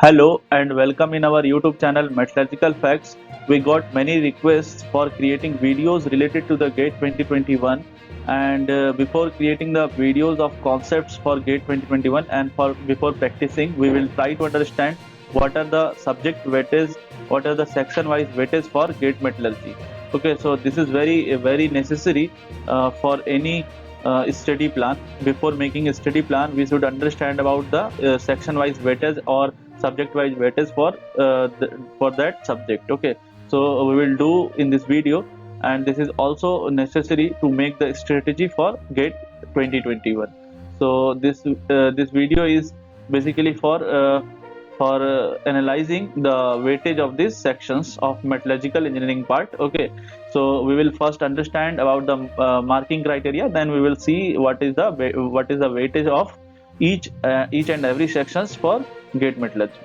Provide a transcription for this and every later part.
Hello and welcome in our YouTube channel Metallurgical Facts. We got many requests for creating videos related to the GATE 2021, and before creating the videos of concepts for GATE 2021 and for before practicing, we will try to understand what are the subject weightage, what are the section wise weightage for GATE metallurgy. Okay, so this is very necessary for any study plan. Before making a study plan, we should understand about the section wise weightage or subject wise weightage for that subject. Okay, so we will do in this video, and this is also necessary to make the strategy for GATE 2021. So this video is basically for analyzing the weightage of these sections of metallurgical engineering part. Okay, so we will first understand about the marking criteria, then we will see what is the weightage of each and every sections for GATE metallurgy.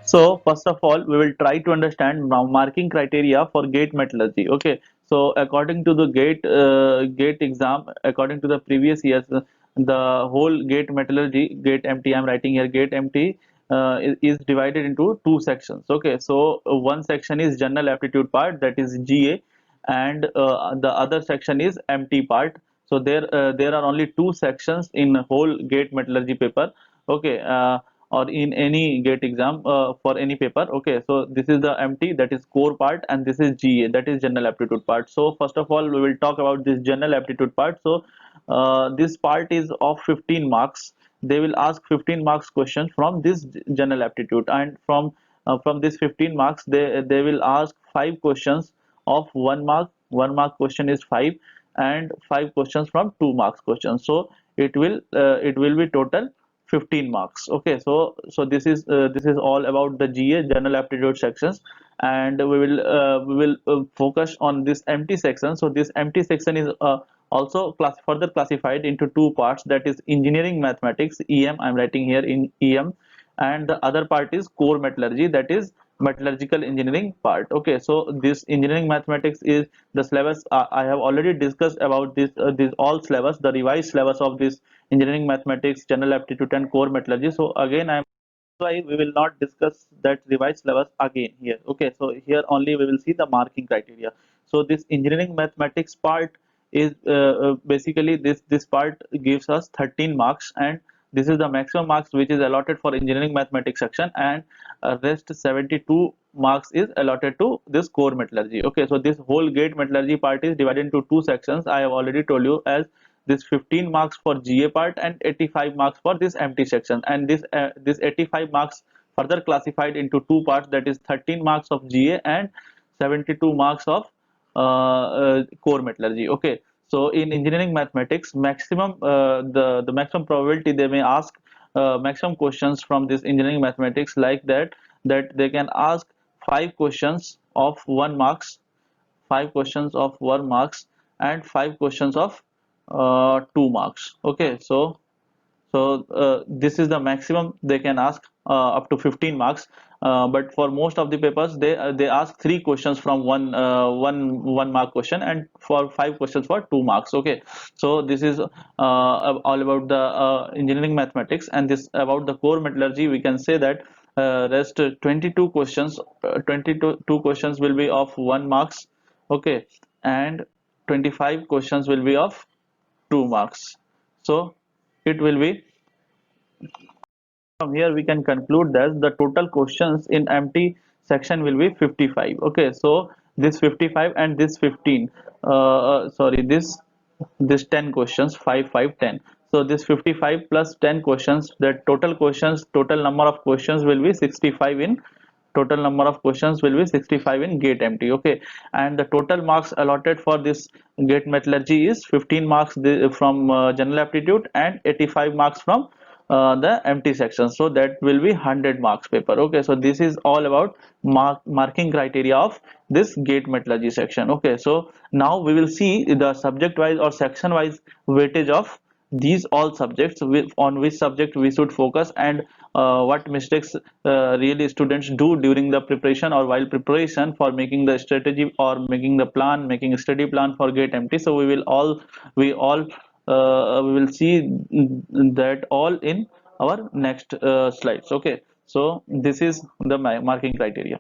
So first of all, we will try to understand now marking criteria for GATE metallurgy. Okay, so according to the GATE exam, according to the previous years, the whole GATE metallurgy, GATE MT, I'm writing here GATE MT is divided into two sections. Okay, so one section is general aptitude part, that is GA, and the other section is MT part. So there are only two sections in whole GATE metallurgy paper. Okay. Or in any GATE exam for any paper. Okay, so this is the MT, that is core part, and this is GA, that is general aptitude part. So first of all, we will talk about this general aptitude part. So this part is of 15 marks. They will ask 15 marks questions from this general aptitude, and from this 15 marks, they will ask five questions of 1 mark. 1 mark question is 5, and five questions from 2 marks questions. So it will be total 15 marks. Okay, so this is all about the GA general aptitude sections, and we will focus on this empty section. So this empty section is also further classified into two parts, that is engineering mathematics, EM, I'm writing here in EM, and the other part is core metallurgy, that is metallurgical engineering part. Okay, so this engineering mathematics is the syllabus. I have already discussed about this all syllabus, the revised syllabus of this engineering mathematics, general aptitude, and core metallurgy. So again, I'm why we will not discuss that revised syllabus again here. Okay, so here only we will see the marking criteria. So this engineering mathematics part is basically this part gives us 13 marks, and this is the maximum marks which is allotted for engineering mathematics section, and rest 72 marks is allotted to this core metallurgy. Okay, so this whole GATE metallurgy part is divided into two sections. I have already told you, as this 15 marks for GA part and 85 marks for this empty section, and this 85 marks further classified into two parts, that is 13 marks of GA and 72 marks of core metallurgy. Okay, so in engineering mathematics, maximum the maximum probability they may ask maximum questions from this engineering mathematics, like that they can ask five questions of 1 marks, five questions of 1 marks, and five questions of 2 marks. Okay, so this is the maximum they can ask, up to 15 marks. But for most of the papers, they ask three questions from one mark question, and for five questions for 2 marks. Okay, so this is all about the engineering mathematics, and this about the core metallurgy. We can say that rest 22 questions, 22 questions will be of 1 marks. Okay, and 25 questions will be of 2 marks. So it will be, from here we can conclude that the total questions in empty section will be 55. Okay, so this 55 and this 15, sorry, this 10 questions, 5 5 10. So this 55 plus 10 questions, the total questions, total number of questions will be 65 in, total number of questions will be 65 in GATE MT. Okay, and the total marks allotted for this GATE metallurgy is 15 marks from general aptitude, and 85 marks from the empty section. So that will be 100 marks paper. Okay, so this is all about marking criteria of this GATE metallurgy section. Okay, so now we will see the subject wise or section wise weightage of these all subjects, on which subject we should focus, and what mistakes really students do during the preparation or while preparation for making the strategy or making the plan, making a study plan for GATE MT. So we will see that all in our next slides. Okay, So this is the marking criteria.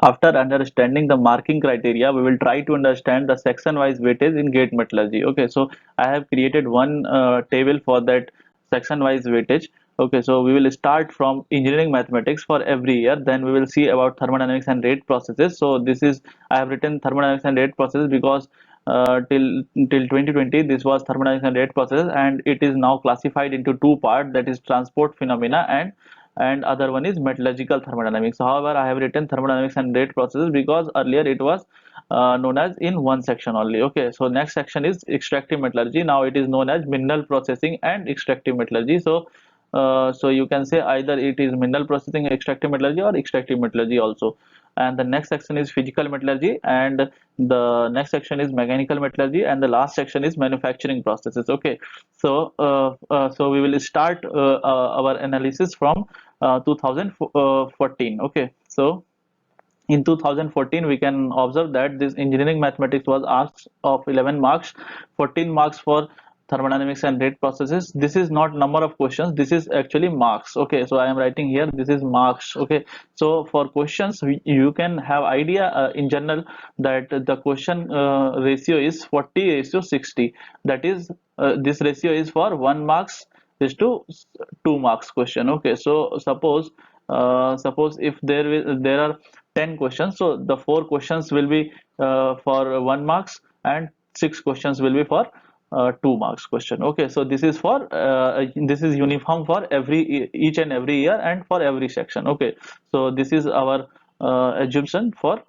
After understanding the marking criteria, we will try to understand the section-wise weightage in gate metallurgy. Okay, so I have created one table for that section-wise weightage. Okay, so we will start from engineering mathematics for every year. Then we will see about thermodynamics and rate processes. So this is, I have written thermodynamics and rate processes because till 2020 this was thermodynamics and rate processes, and it is now classified into two parts, that is transport phenomena and other one is metallurgical thermodynamics. However, I have written thermodynamics and rate processes because earlier it was known as in one section only. Okay, so next section is extractive metallurgy. Now it is known as mineral processing and extractive metallurgy. So you can say either it is mineral processing, extractive metallurgy, or extractive metallurgy also. And the next section is physical metallurgy, and the next section is mechanical metallurgy, and the last section is manufacturing processes. Okay, so we will start our analysis from 2014. Okay, so in 2014 we can observe that this engineering mathematics was asked of 11 marks, 14 marks for thermodynamics and rate processes. This is not number of questions, this is actually marks. Okay, so I am writing here this is marks. Okay, so for questions you can have idea in general that the question ratio is 40:60. That is this ratio is for 1 marks is to 2 marks question. Okay, so suppose if there are 10 questions, so the 4 questions will be for 1 marks and 6 questions will be for 2 marks question. Okay, so this is for this is uniform for each and every year and for every section. Okay, so this is our assumption for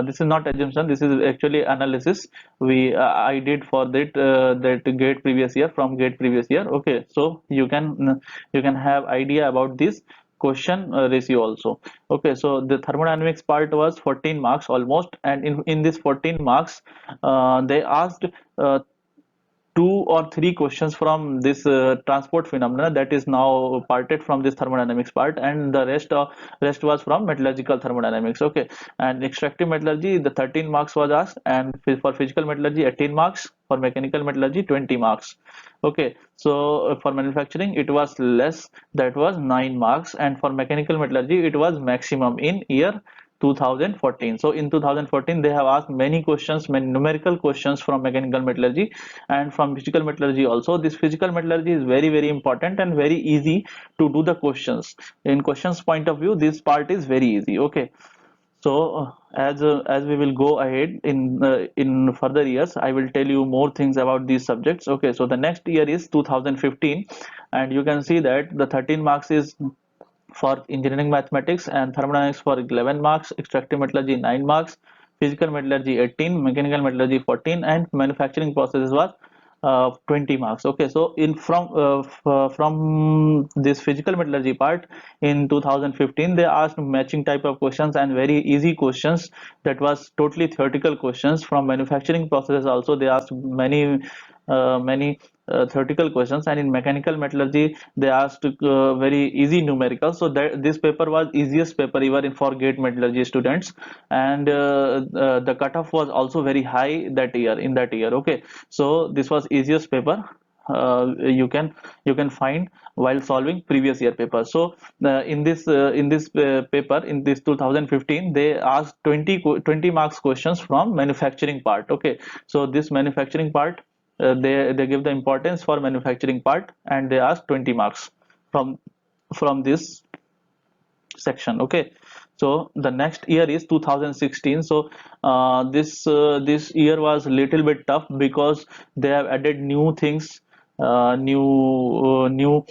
this is not assumption, this is actually analysis we I did for that gate previous year, from gate previous year. Okay, so you can have idea about this question ratio also. Okay, so the thermodynamics part was 14 marks almost, and in this 14 marks they asked uh, 2 or 3 questions from this transport phenomena, that is now parted from this thermodynamics part, and the rest was from metallurgical thermodynamics. Okay, and extractive metallurgy the 13 marks was asked, and for physical metallurgy 18 marks, for mechanical metallurgy 20 marks. Okay, so for manufacturing it was less, that was 9 marks, and for mechanical metallurgy it was maximum in year 2014. So in 2014 they have asked many questions, many numerical questions from mechanical metallurgy and from physical metallurgy also. This physical metallurgy is very important and very easy to do the questions. In questions point of view, this part is very easy. Okay, so as we will go ahead in further years, I will tell you more things about these subjects. Okay, so the next year is 2015, and you can see that the 13 marks is for engineering mathematics and thermodynamics for 11 marks, extractive metallurgy 9 marks, physical metallurgy 18, mechanical metallurgy 14, and manufacturing processes was 20 marks. Okay, so in from this physical metallurgy part in 2015 they asked matching type of questions and very easy questions, that was totally theoretical questions. From manufacturing processes also they asked many theoretical questions, and in mechanical metallurgy they asked very easy numerical. So that this paper was easiest paper even for gate metallurgy students, and the cutoff was also very high that year, in that year. Okay, so this was easiest paper you can find while solving previous year paper. So in this paper in this 2015 they asked 20 marks questions from manufacturing part. Okay, so this manufacturing part they give the importance for manufacturing part, and they ask 20 marks from this section. Okay, so the next year is 2016. So this year was a little bit tough because they have added new things, new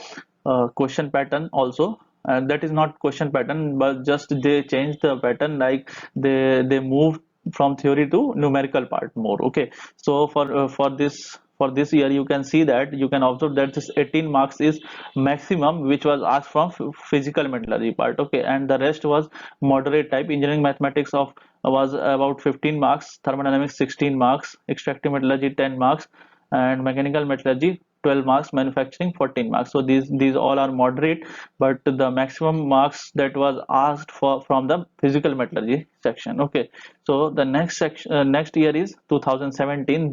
question pattern also, and that is not question pattern but just they changed the pattern, like they moved from theory to numerical part more. Okay, so for this year you can see that you can observe that this 18 marks is maximum which was asked from physical metallurgy part. Okay, and the rest was moderate type. Engineering mathematics of was about 15 marks, thermodynamics 16 marks, extractive metallurgy 10 marks, and mechanical metallurgy 12 marks, manufacturing 14 marks. So these all are moderate, but the maximum marks that was asked for from the physical metallurgy section. Okay, so the next section next year is 2017.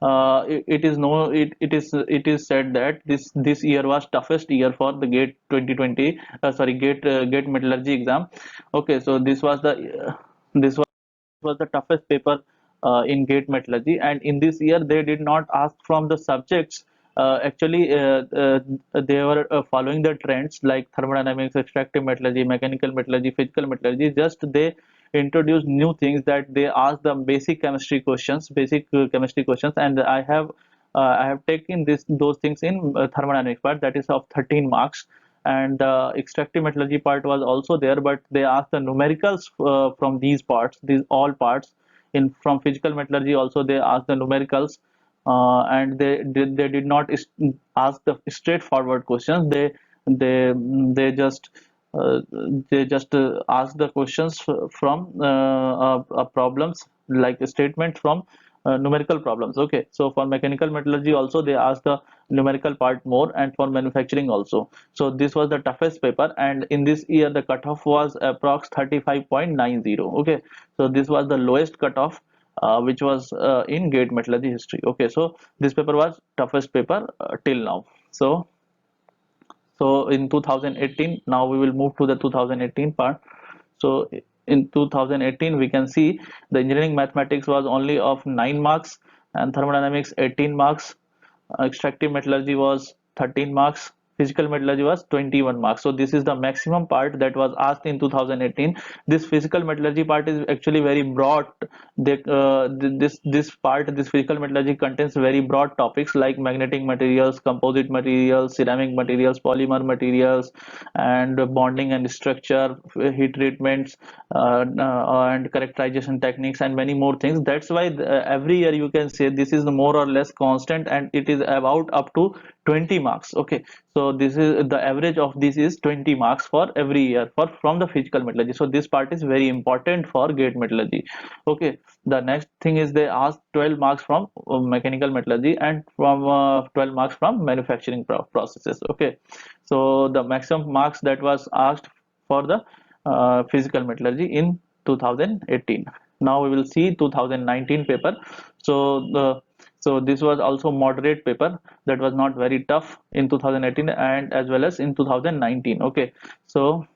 it is said that this year was toughest year for the GATE 2020, GATE metallurgy exam. Okay, so this was the toughest paper in GATE metallurgy, and in this year they did not ask from the subjects. They were following the trends like thermodynamics, extractive metallurgy, mechanical metallurgy, physical metallurgy. Just they introduced new things, that they asked the basic chemistry questions, and I have taken those things in thermodynamics part, that is of 13 marks. And the extractive metallurgy part was also there, but they asked the numericals from these all parts. In from physical metallurgy also they asked the numericals, and they did not ask the straightforward questions. They they just ask the questions from problems, like a statement from numerical problems. Okay, so for mechanical metallurgy also they ask the numerical part more, and for manufacturing also. So this was the toughest paper, and in this year the cutoff was approx 35.90. Okay, so this was the lowest cutoff which was in GATE metallurgy history. Okay, so this paper was toughest paper till now. So in 2018, now we will move to the 2018 part. So in 2018 we can see the engineering mathematics was only of 9 marks, and thermodynamics 18 marks, extractive metallurgy was 13 marks, physical metallurgy was 21 marks. So this is the maximum part that was asked in 2018. This physical metallurgy part is actually very broad. This physical metallurgy contains very broad topics like magnetic materials, composite materials, ceramic materials, polymer materials, and bonding and structure, heat treatments, and characterization techniques, and many more things. That's why every year you can say this is more or less constant, and it is about up to 20 marks. Okay, so this is the average of this is 20 marks for every year for from the physical metallurgy. So this part is very important for GATE metallurgy. Okay, the next thing is they ask 12 marks from mechanical metallurgy, and from 12 marks from manufacturing processes. Okay, so the maximum marks that was asked for the physical metallurgy in 2018. Now we will see 2019 paper. So this was also moderate paper, that was not very tough in 2018 and as well as in 2019. Okay, so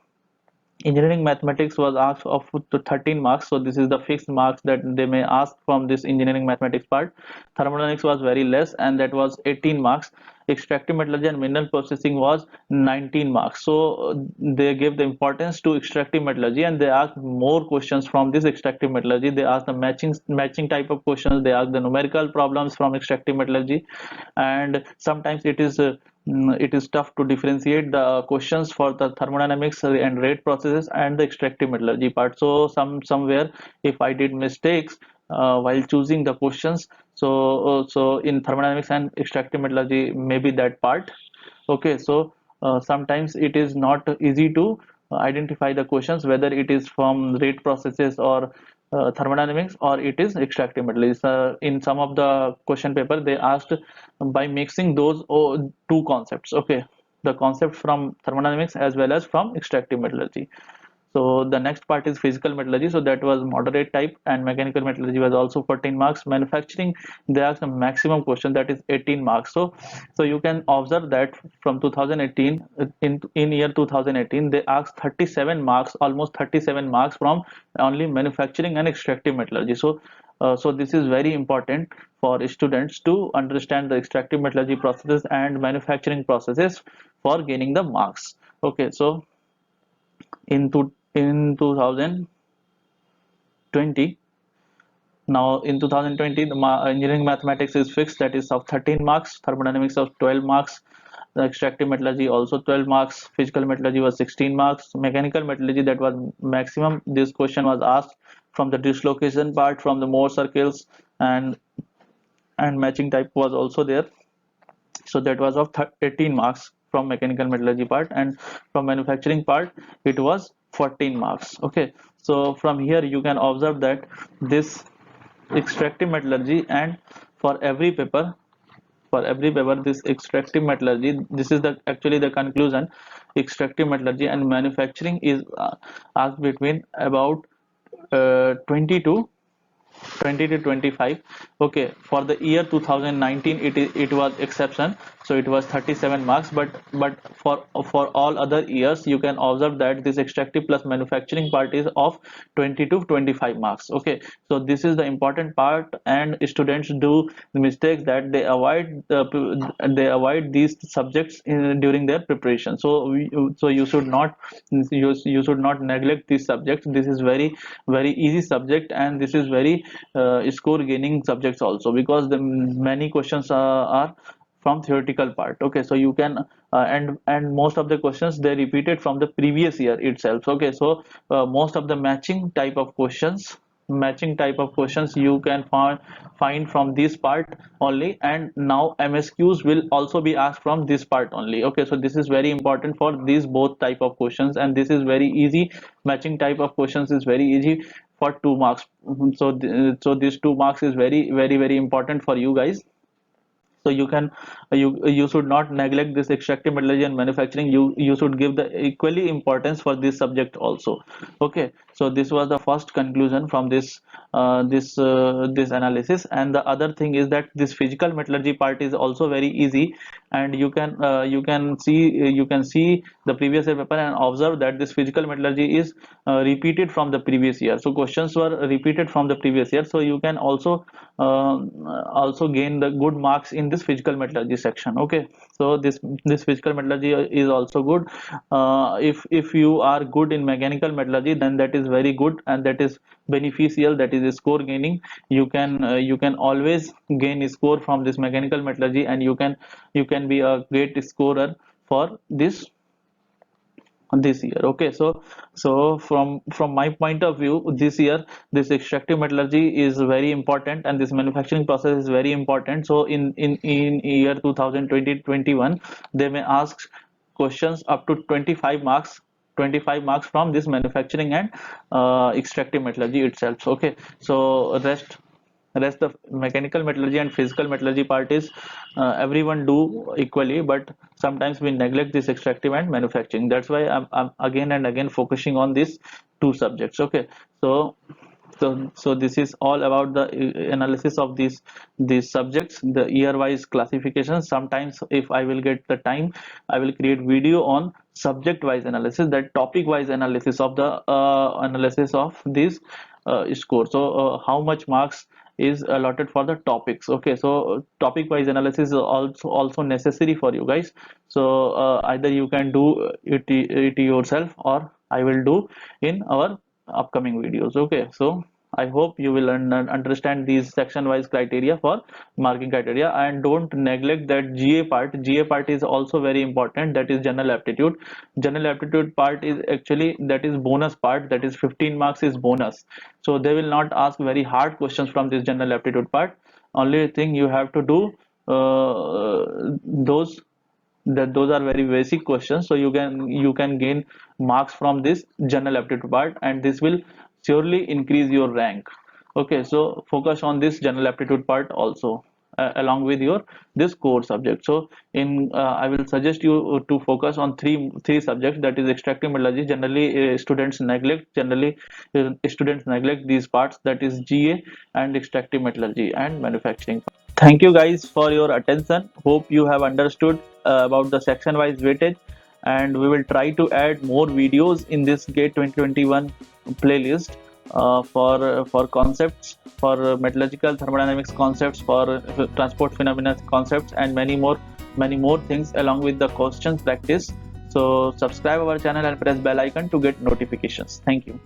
engineering mathematics was asked of to 13 marks. So this is the fixed marks that they may ask from this engineering mathematics part. Thermodynamics was very less, and that was 18 marks. Extractive metallurgy and mineral processing was 19 marks. So they gave the importance to extractive metallurgy, and they asked more questions from this extractive metallurgy. They asked the matching type of questions. They asked the numerical problems from extractive metallurgy, and sometimes it is tough to differentiate the questions for the thermodynamics and rate processes and the extractive metallurgy part. So somewhere if I did mistakes while choosing the questions, so in thermodynamics and extractive metallurgy, maybe that part. Okay, so sometimes it is not easy to identify the questions whether it is from rate processes or thermodynamics or it is extractive metallurgy. In some of the question paper they asked by mixing those two concepts. Okay, the concept from thermodynamics as well as from extractive metallurgy. So the next part is physical metallurgy. So that was moderate type, and mechanical metallurgy was also 14 marks. Manufacturing, they asked a maximum question, that is 18 marks. So you can observe that from 2018, in year 2018 they asked 37 marks, almost 37 marks from only manufacturing and extractive metallurgy. So this is very important for students to understand the extractive metallurgy processes and manufacturing processes for gaining the marks. Okay, so in 2020, now in 2020 the engineering mathematics is fixed, that is of 13 marks, thermodynamics of 12 marks, the extractive metallurgy also 12 marks, physical metallurgy was 16 marks, mechanical metallurgy, that was maximum. This question was asked from the dislocation part, from the Mohr circles, and matching type was also there. So that was of 18 marks from mechanical metallurgy part, and from manufacturing part it was 14 marks. Okay, so from here you can observe that this extractive metallurgy, and for every paper this extractive metallurgy, this is the actually the conclusion. Extractive metallurgy and manufacturing is asked between about 20 to 20 to 25. Okay, for the year 2019 it was exception, so it was 37 marks, but for all other years you can observe that this extractive plus manufacturing part is of 20 to 25 marks. Okay, so this is the important part, and students do the mistakes that they avoid these subjects during their preparation. So you should not, you should not neglect these subjects. This is very easy subject, and this is very score gaining subjects also, because the many questions are from theoretical part. Okay, so you can and most of the questions they repeated from the previous year itself. Okay, so most of the matching type of questions you can find from this part only, and now MSQs will also be asked from this part only. Okay, so this is very important for these both type of questions, and this is very easy. Matching type of questions is very easy for 2 marks. So so these 2 marks is very important for you guys. So you can, you should not neglect this extractive metallurgy and manufacturing. You should give the equally importance for this subject also. Okay, so this was the first conclusion from this analysis. And the other thing is that this physical metallurgy part is also very easy, and you can see the previous year paper and observe that this physical metallurgy is repeated from the previous year. So questions were repeated from the previous year, so you can also gain the good marks in this physical metallurgy section. Okay, so this physical metallurgy is also good. If you are good in mechanical metallurgy, then that is very good, and that is beneficial, that is score gaining. You can always gain a score from this mechanical metallurgy, and you can be a great scorer for this year. Okay, so from my point of view, this year this extractive metallurgy is very important, and this manufacturing process is very important. So in year 2020-21 they may ask questions up to 25 marks from this manufacturing and extractive metallurgy itself. Okay, so rest the mechanical metallurgy and physical metallurgy part is everyone do equally, but sometimes we neglect this extractive and manufacturing. That's why I'm again and again focusing on these two subjects. Okay, so this is all about the analysis of these subjects, the year wise classification. Sometimes if I will get the time, I will create video on subject wise analysis, that topic wise analysis of the analysis of this score. So how much marks is allotted for the topics. Okay, so topic wise analysis is also necessary for you guys. So either you can do it yourself, or I will do in our upcoming videos. Okay, so I hope you will understand these section wise criteria for marking criteria, and don't neglect that GA part is also very important, that is general aptitude. General aptitude part is actually, that is bonus part, that is 15 marks is bonus. So they will not ask very hard questions from this general aptitude part. Only thing you have to do, those are very basic questions, so you can gain marks from this general aptitude part, and this will surely increase your rank. Okay, so focus on this general aptitude part also, along with your this core subject. So in I will suggest you to focus on three subjects, that is extractive metallurgy. Generally students neglect these parts, that is GA and extractive metallurgy and manufacturing. Thank you guys for your attention. Hope you have understood about the section wise weightage, and we will try to add more videos in this GATE 2021 playlist for concepts, for metallurgical thermodynamics concepts, for transport phenomena concepts, and many more things, along with the questions practice. So subscribe our channel and press bell icon to get notifications. Thank you.